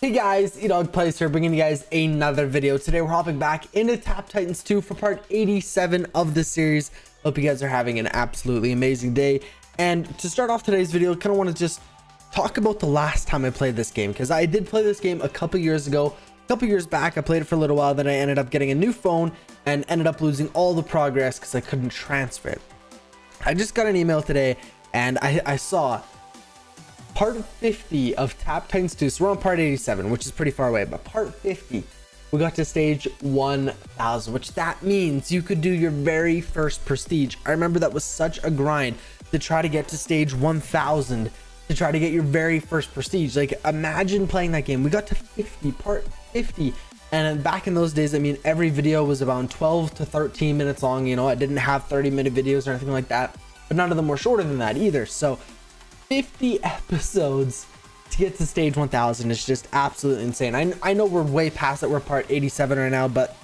Hey guys, EdogPlays here, bringing you guys another video. Today we're hopping back into Tap Titans 2 for part 87 of the series. Hope you guys are having an absolutely amazing day. And to start off today's video, I kind of want to just talk about the last time I played this game, because I did play this game a couple years ago. A couple years back, I played it for a little while, then I ended up getting a new phone and ended up losing all the progress because I couldn't transfer it. I just got an email today and I saw part 50 of Tap Titans 2. So we're on part 87, which is pretty far away, but part 50 we got to stage 1000, which that means you could do your very first prestige. I remember that was such a grind to try to get to stage 1000, to try to get your very first prestige. Like, imagine playing that game. We got to 50, part 50, and back in those days, I mean, every video was about 12 to 13 minutes long. I didn't have 30-minute videos or anything like that, but none of them were shorter than that either. So 50 episodes to get to stage 1000 is just absolutely insane. I know we're way past it. We're part 87 right now, but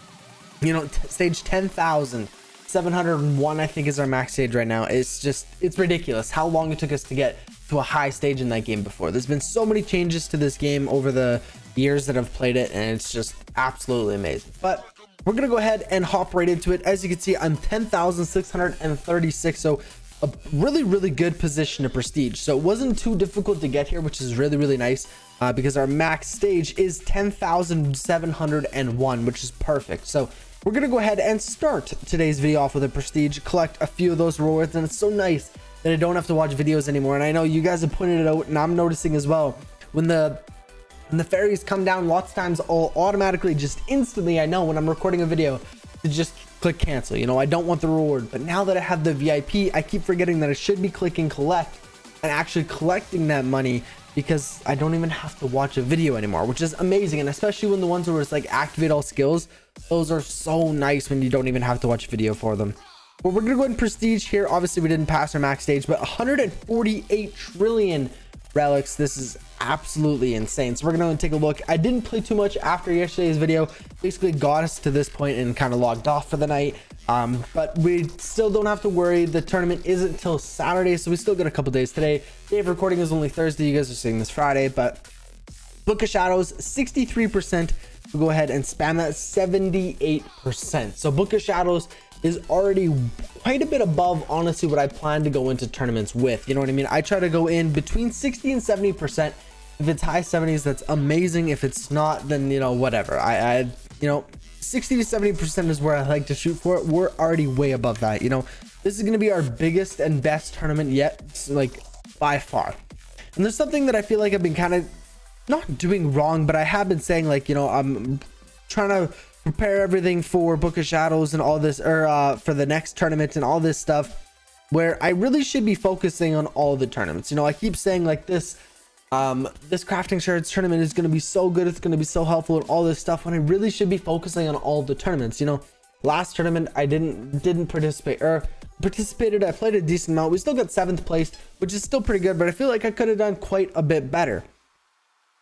stage 10,701 I think is our max stage right now. It's ridiculous how long it took us to get to a high stage in that game before. There's been so many changes to this game over the years that I've played it, and it's just absolutely amazing. But we're gonna go ahead and hop right into it. As you can see, I'm 10,636, so a really good position to prestige. So it wasn't too difficult to get here, which is really nice, because our max stage is 10,701, which is perfect. So we're gonna go ahead and start today's video off with a prestige, collect a few of those rewards, and it's so nice that I don't have to watch videos anymore. And I know you guys have pointed it out, and I'm noticing as well, when the fairies come down, lots of times I'll automatically just instantly, I know when I'm recording a video, to just click cancel. I don't want the reward. But now that I have the VIP, I keep forgetting that I should be clicking collect and actually collecting that money, because I don't even have to watch a video anymore, which is amazing. And especially when the ones where it's like activate all skills, those are so nice when you don't even have to watch a video for them. But we're gonna go ahead and prestige here. Obviously we didn't pass our max stage, but 148 trillion relics. This is absolutely insane. So we're gonna take a look. I didn't play too much after yesterday's video. Basically got us to this point and kind of logged off for the night, but we still don't have to worry. The tournament isn't until Saturday, so we still got a couple days. Today, day of recording is only Thursday. You guys are seeing this Friday. But Book of Shadows 63%. We'll go ahead and spam that 78%. So Book of Shadows is already quite a bit above, honestly, what I plan to go into tournaments with. You know what I mean? I try to go in between 60 and 70%. If it's high 70s, that's amazing. If it's not, then whatever. 60 to 70% is where I like to shoot for it. We're already way above that. This is going to be our biggest and best tournament yet, like by far. And there's something that I feel like I've been kind of not doing wrong, but I have been saying, like, I'm trying to prepare everything for Book of Shadows and all this, or for the next tournament and all this stuff, where I really should be focusing on all the tournaments. I keep saying like this crafting shards tournament is going to be so good, it's going to be so helpful and all this stuff, when I really should be focusing on all the tournaments. Last tournament I didn't participate, or participated. I played a decent amount. We still got 7th place, which is still pretty good, but I feel like I could have done quite a bit better.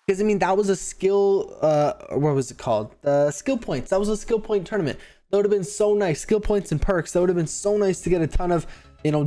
Because, I mean, that was a skill, what was it called? Skill points. That was a skill point tournament. That would have been so nice. Skill points and perks. That would have been so nice to get a ton of,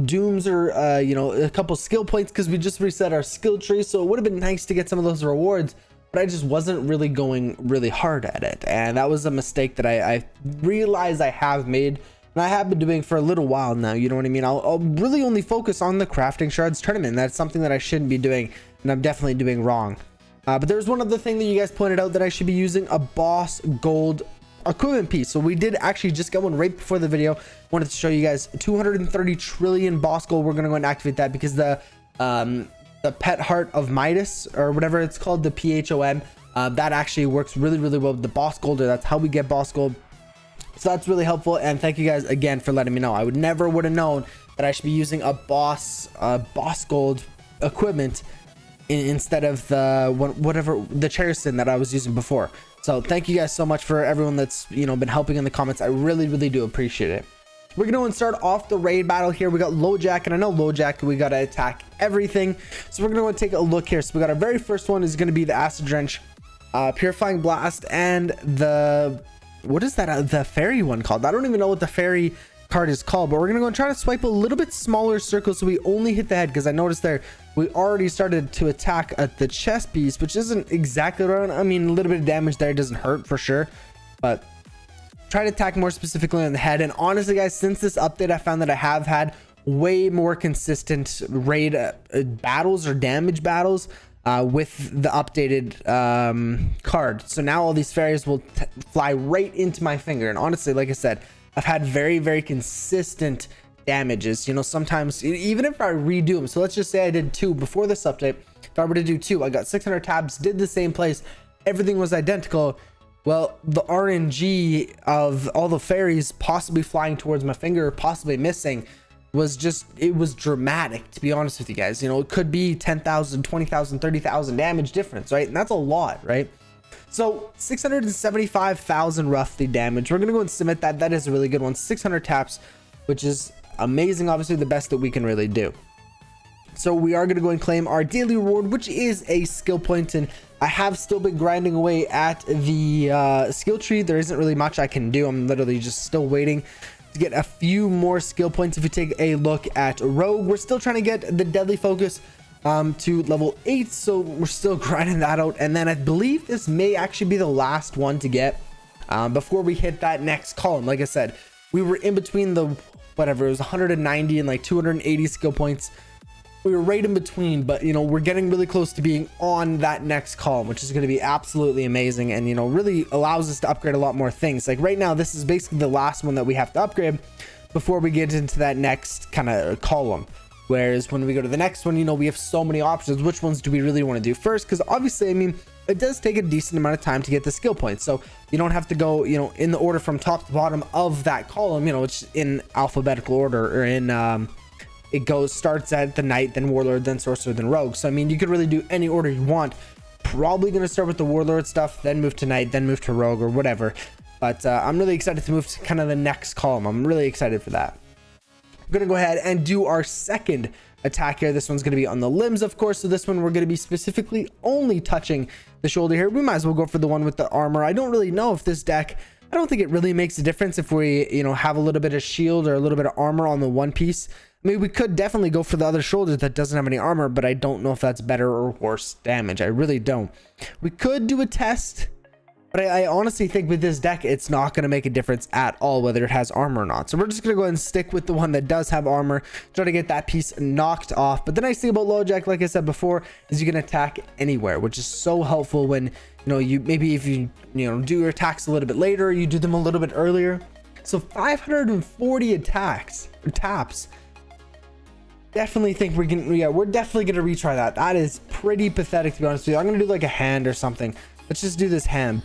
dooms, or, a couple skill points, because we just reset our skill tree. So it would have been nice to get some of those rewards, but I just wasn't really going really hard at it. And that was a mistake that I realized I have made, and I have been doing for a little while now. You know what I mean? I'll really only focus on the crafting shards tournament. That's something that I shouldn't be doing, and I'm definitely doing wrong. But there's one other thing that you guys pointed out, that I should be using a boss gold equipment piece. So we did actually just get one right before the video. Wanted to show you guys 230 trillion boss gold. We're gonna go and activate that, because the pet heart of Midas, or whatever it's called, the PHOM, that actually works really well with the boss gold, or that's how we get boss gold. So that's really helpful, and thank you guys again for letting me know. I would never have known that I should be using a boss gold equipment instead of the Cherison that I was using before. So thank you guys so much for everyone that's been helping in the comments. I really do appreciate it. We're gonna start off the raid battle here. We got LoJack, and I know LoJack, we gotta attack everything, so we're gonna take a look here. So we got our very first one is gonna be the Acid Drench, Purifying Blast, and the, what is that, the fairy one called? I don't even know what the fairy card is called, but we're gonna go and try to swipe a little bit smaller circle so we only hit the head, because I noticed there we already started to attack at the chest piece, which isn't exactly right. I mean, a little bit of damage there doesn't hurt for sure, but try to attack more specifically on the head. And honestly guys, since this update, I found that I have had way more consistent raid battles or damage battles with the updated card. So now all these fairies will fly right into my finger, and honestly, like I said, I've had very consistent damages. You know, sometimes even if I redo them, so let's just say I did 2 before this update, if I were to do 2, I got 600 tabs, did the same place, everything was identical. Well, the RNG of all the fairies possibly flying towards my finger, possibly missing, was just, it was dramatic, to be honest with you guys. You know, it could be 10,000, 20,000, 30,000 damage difference, right? And that's a lot, right? So 675,000 roughly damage. We're gonna go and submit that. That is a really good one. 600 taps, which is amazing, obviously the best that we can really do. So we are gonna go and claim our daily reward, which is a skill point, and I have still been grinding away at the skill tree. There isn't really much I can do. I'm literally just still waiting to get a few more skill points. If you take a look at Rogue, we're still trying to get the deadly focus to level 8, so we're still grinding that out. And then I believe this may actually be the last one to get before we hit that next column. Like I said, we were in between the whatever, it was 190 and like 280 skill points. We were right in between, but you know, we're getting really close to being on that next column, which is going to be absolutely amazing, and you know, really allows us to upgrade a lot more things. Like right now, this is basically the last one that we have to upgrade before we get into that next kind of column. Whereas when we go to the next one, you know, we have so many options. Which ones do we really want to do first? Because obviously, I mean, it does take a decent amount of time to get the skill points, so you don't have to go, you know, in the order from top to bottom of that column. You know, it's in alphabetical order, or in it starts at the knight, then warlord, then sorcerer, then rogue. So I mean, you could really do any order you want. Probably going to start with the warlord stuff, then move to knight, then move to rogue, or whatever. But I'm really excited to move to kind of the next column. I'm really excited for that. I'm going to go ahead and do our second attack here. This one's going to be on the limbs, of course. So this one we're going to be specifically only touching the shoulder here. We might as well go for the one with the armor. I don't really know if this deck, I don't think it really makes a difference if we, you know, have a little bit of shield or a little bit of armor on the one piece. I mean, we could definitely go for the other shoulder that doesn't have any armor, but I don't know if that's better or worse damage. I really don't. We could do a test, but I honestly think with this deck, it's not going to make a difference at all whether it has armor or not. So we're just going to go ahead and stick with the one that does have armor, try to get that piece knocked off. But the nice thing about LoJack, like I said before, is you can attack anywhere, which is so helpful when, you know, you maybe if you do your attacks a little bit later, you do them a little bit earlier. So 540 attacks or taps. Definitely think we're definitely gonna retry that. That is pretty pathetic, to be honest with you. I'm gonna do like a hand or something. Let's just do this hand.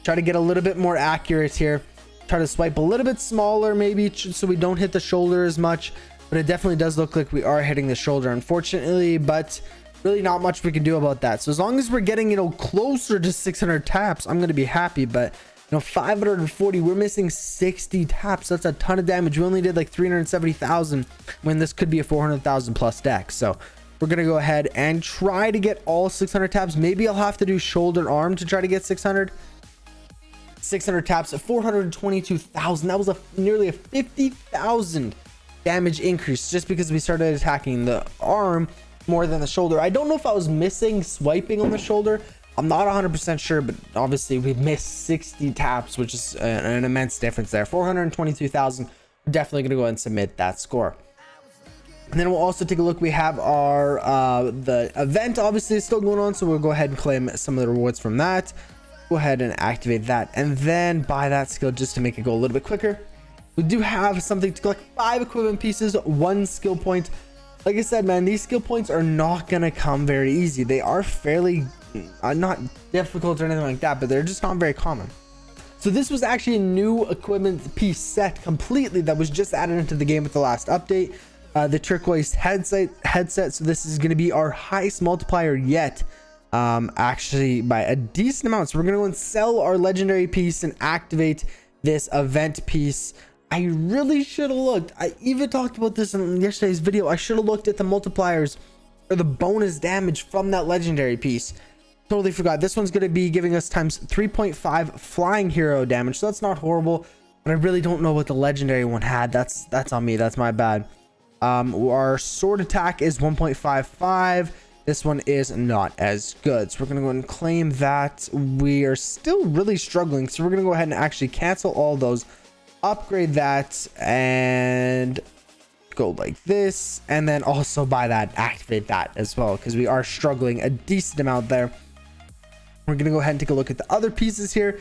Try to get a little bit more accurate here. Try to swipe a little bit smaller, maybe, so we don't hit the shoulder as much. But it definitely does look like we are hitting the shoulder, unfortunately. But really not much we can do about that. So as long as we're getting, you know, closer to 600 taps, I'm gonna be happy. But you know, 540, we're missing 60 taps. That's a ton of damage. We only did like 370,000 when this could be a 400,000 plus deck. So we're gonna go ahead and try to get all 600 taps. Maybe I'll have to do shoulder arm to try to get 600 taps at 422,000. That was nearly a 50,000 damage increase just because we started attacking the arm more than the shoulder. I don't know if I was missing swiping on the shoulder. I'm not 100% sure, but obviously we missed 60 taps, which is an immense difference there. 422,000. We're definitely going to go ahead and submit that score. And then we'll also take a look. We have our the event obviously is still going on, so we'll go ahead and claim some of the rewards from that. Go ahead and activate that, and then buy that skill just to make it go a little bit quicker. We do have something to collect 5 equipment pieces, 1 skill point. Like I said, man, these skill points are not going to come very easy. They are fairly not difficult or anything like that, but they're just not very common. So this was actually a new equipment piece set completely that was just added into the game with the last update, the turquoise headset. So this is going to be our highest multiplier yet, actually by a decent amount. So we're going to go and sell our legendary piece and activate this event piece. I really should have looked. I even talked about this in yesterday's video. I should have looked at the multipliers or the bonus damage from that legendary piece. Totally forgot. This one's going to be giving us times 3.5 flying hero damage, so that's not horrible. but I really don't know what the legendary one had. That's on me. That's my bad. Our sword attack is 1.55. This one is not as good, so we're gonna go ahead and claim that. We are still really struggling, so we're gonna go ahead and actually cancel all those, upgrade that, and go like this, and then also buy that, activate that as well, because we are struggling a decent amount there. We're gonna go ahead and take a look at the other pieces here.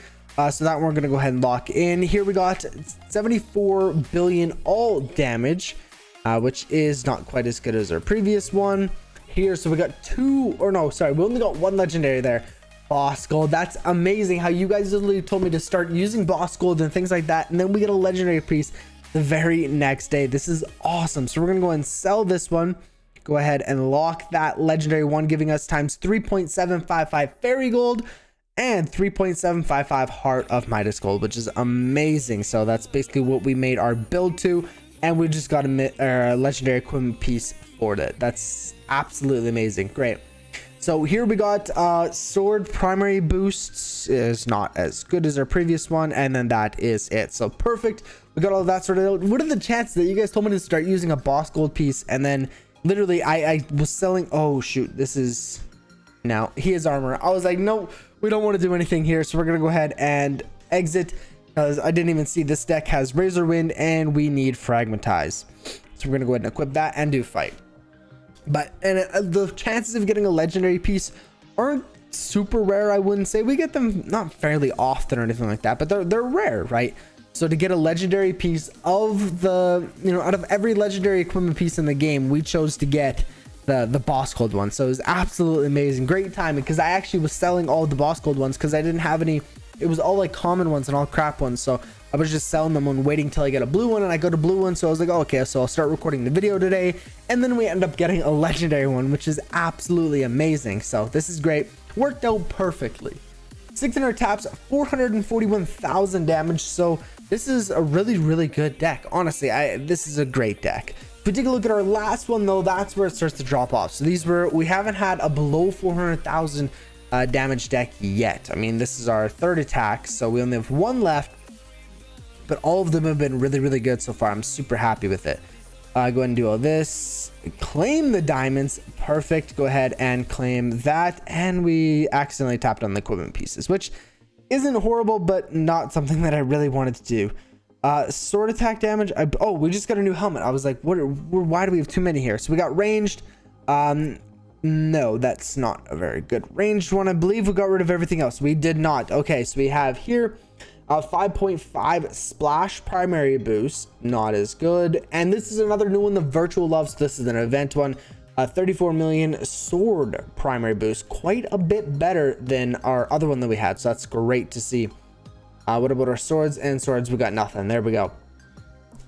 So that we're gonna go ahead and lock in. Here we got 74 billion all damage, which is not quite as good as our previous one here. So we got we only got one legendary there. Boss gold. That's amazing how you guys literally told me to start using boss gold and things like that, and then we get a legendary piece the very next day. This is awesome. So we're gonna go ahead and sell this one, go ahead and lock that legendary one, giving us times 3.755 fairy gold and 3.755 heart of Midas gold, which is amazing. So that's basically what we made our build to, and we just got a legendary equipment piece for it. That's absolutely amazing. Great. So here we got sword primary boosts is not as good as our previous one, and then that is it. So perfect. We got all that sorted out. What are the chances that you guys told me to start using a boss gold piece, and then literally I was selling, oh shoot, this is, now he has armor. I was like, no, we don't want to do anything here, so we're gonna go ahead and exit, because I didn't even see this deck has Razor Wind and we need Fragmentize. So we're gonna go ahead and equip that and do fight. But the chances of getting a legendary piece aren't super rare, I wouldn't say. We get them not fairly often or anything like that, but they're rare, right? So to get a legendary piece of the, out of every legendary equipment piece in the game, we chose to get the boss gold one. So it was absolutely amazing. Great timing, because I actually was selling all the boss gold ones because I didn't have any. It was all like common ones and all crap ones, so I was just selling them and waiting till I get a blue one, and I got a blue one. So I was like, oh, okay, so I'll start recording the video today, and then we end up getting a legendary one, which is absolutely amazing. So this is great, worked out perfectly. 600 taps, 441,000 damage. So this is a really good deck. Honestly, this is a great deck. If we take a look at our last one though, that's where it starts to drop off. So we haven't had a below 400,000 damage deck yet. I mean, this is our third attack, so we only have one left, but all of them have been really good so far. I'm super happy with it. Go ahead and do all this, claim the diamonds. Perfect. Go ahead and claim that, and we accidentally tapped on the equipment pieces, which isn't horrible, but not something that I really wanted to do. Sword attack damage. Oh, we just got a new helmet. I was like, why do we have too many here? So we got ranged. No, that's not a very good ranged one. I believe we got rid of everything else. We did not. Okay, so we have here 5.5 splash primary boost, not as good. And this is another new one, the virtual love. So this is an event one. 34 million sword primary boost, quite a bit better than our other one that we had, so that's great to see. What about our swords? And swords, we got nothing. There we go.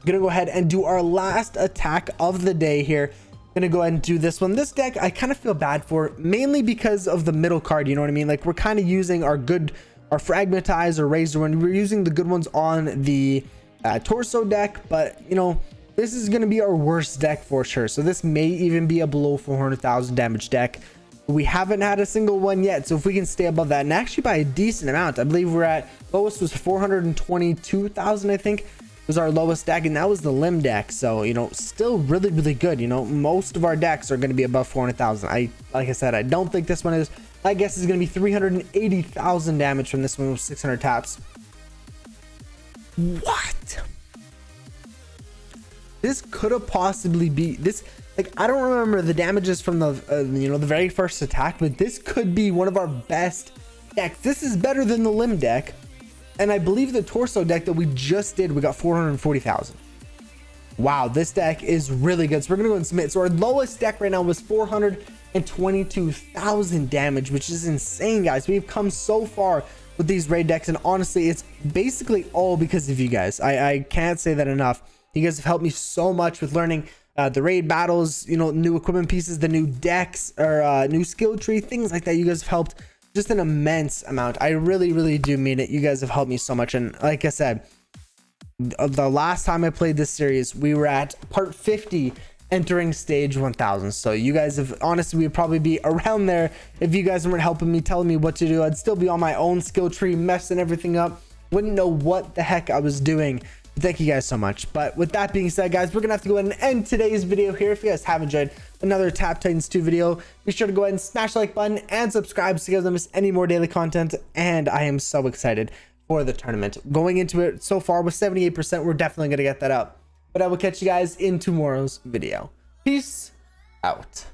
Gonna go ahead and do our last attack of the day here. Gonna go ahead and do this one. This deck I kind of feel bad for, mainly because of the middle card, you know what I mean? Like, we're kind of using our Fragmentize or Razor Wind. We're using the good ones on the torso deck, but this is going to be our worst deck for sure. So this may even be a below 400,000 damage deck. We haven't had a single one yet, so if we can stay above that, and actually by a decent amount, I believe we're at, lowest was 422,000, I think was our lowest deck, and that was the limb deck. So still really good. Most of our decks are going to be above 400,000. Like I said, I don't think this one is. I guess is going to be 380,000 damage from this one with 600 taps. What? This could have possibly be this. Like, I don't remember the damages from the the very first attack, but this could be one of our best decks. This is better than the limb deck, and I believe the torso deck that we just did, we got 440,000. Wow, this deck is really good. So we're gonna go and submit. So our lowest deck right now was 422,000 damage, which is insane, guys. We've come so far with these raid decks, and honestly, it's basically all because of you guys. I can't say that enough. You guys have helped me so much with learning the raid battles, new equipment pieces, the new decks, or new skill tree, things like that. You guys have helped just an immense amount. I really do mean it. You guys have helped me so much, and like I said, the last time I played this series, we were at part 50 entering stage 1000. So you guys have, honestly, we'd probably be around there if you guys weren't helping me, telling me what to do. I'd still be on my own skill tree, messing everything up. wouldn't know what the heck I was doing. Thank you guys so much. But with that being said, guys, we're gonna have to go ahead and end today's video here. If you guys have enjoyed another Tap Titans 2 video, be sure to go ahead and smash the like button and subscribe so you guys don't miss any more daily content. And I am so excited for the tournament. Going into it so far with 78%, we're definitely gonna get that up. But I will catch you guys in tomorrow's video. Peace out.